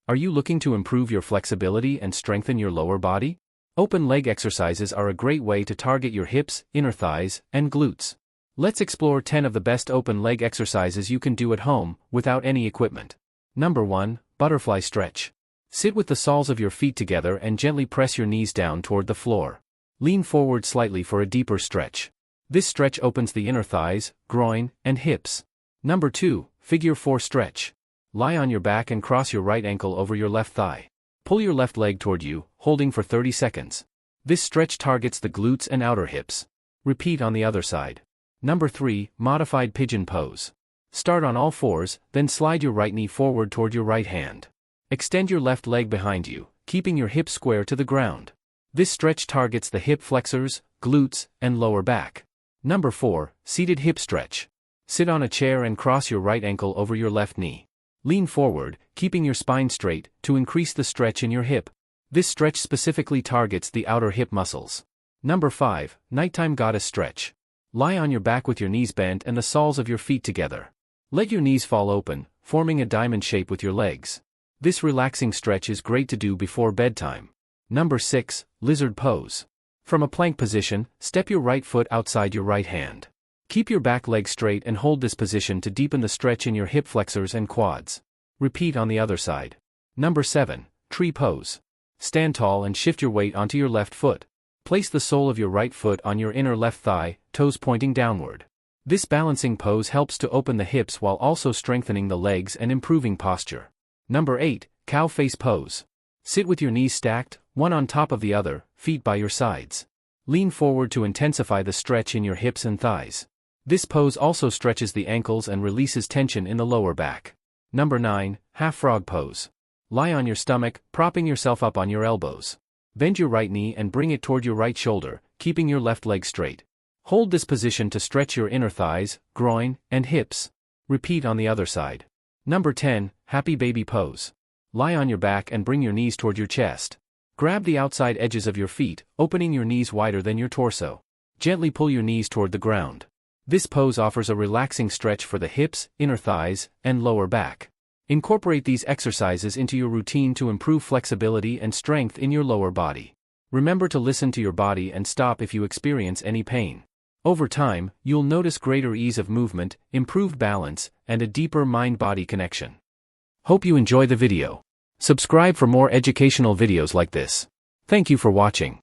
Are you looking to improve your flexibility and strengthen your lower body? Open leg exercises are a great way to target your hips, inner thighs, and glutes. Let's explore 10 of the best open leg exercises you can do at home, without any equipment. Number 1. Butterfly stretch. Sit with the soles of your feet together and gently press your knees down toward the floor. Lean forward slightly for a deeper stretch. This stretch opens the inner thighs, groin, and hips. Number 2. Figure 4 stretch. Lie on your back and cross your right ankle over your left thigh. Pull your left leg toward you, holding for 30 seconds. This stretch targets the glutes and outer hips. Repeat on the other side. Number 3. Modified pigeon pose. Start on all fours, then slide your right knee forward toward your right hand. Extend your left leg behind you, keeping your hips square to the ground. This stretch targets the hip flexors, glutes, and lower back. Number 4. Seated hip stretch. Sit on a chair and cross your right ankle over your left knee. Lean forward, keeping your spine straight, to increase the stretch in your hip. This stretch specifically targets the outer hip muscles. Number 5. Nighttime goddess stretch. Lie on your back with your knees bent and the soles of your feet together. Let your knees fall open, forming a diamond shape with your legs. This relaxing stretch is great to do before bedtime. Number 6. Lizard pose. From a plank position, step your right foot outside your right hand. Keep your back leg straight and hold this position to deepen the stretch in your hip flexors and quads. Repeat on the other side. Number 7. Tree pose. Stand tall and shift your weight onto your left foot. Place the sole of your right foot on your inner left thigh, toes pointing downward. This balancing pose helps to open the hips while also strengthening the legs and improving posture. Number 8. Cow face pose. Sit with your knees stacked, one on top of the other, feet by your sides. Lean forward to intensify the stretch in your hips and thighs. This pose also stretches the ankles and releases tension in the lower back. Number 9. Half frog pose. Lie on your stomach, propping yourself up on your elbows. Bend your right knee and bring it toward your right shoulder, keeping your left leg straight. Hold this position to stretch your inner thighs, groin, and hips. Repeat on the other side. Number 10. Happy baby pose. Lie on your back and bring your knees toward your chest. Grab the outside edges of your feet, opening your knees wider than your torso. Gently pull your knees toward the ground. This pose offers a relaxing stretch for the hips, inner thighs, and lower back. Incorporate these exercises into your routine to improve flexibility and strength in your lower body. Remember to listen to your body and stop if you experience any pain. Over time, you'll notice greater ease of movement, improved balance, and a deeper mind-body connection. Hope you enjoy the video. Subscribe for more educational videos like this. Thank you for watching.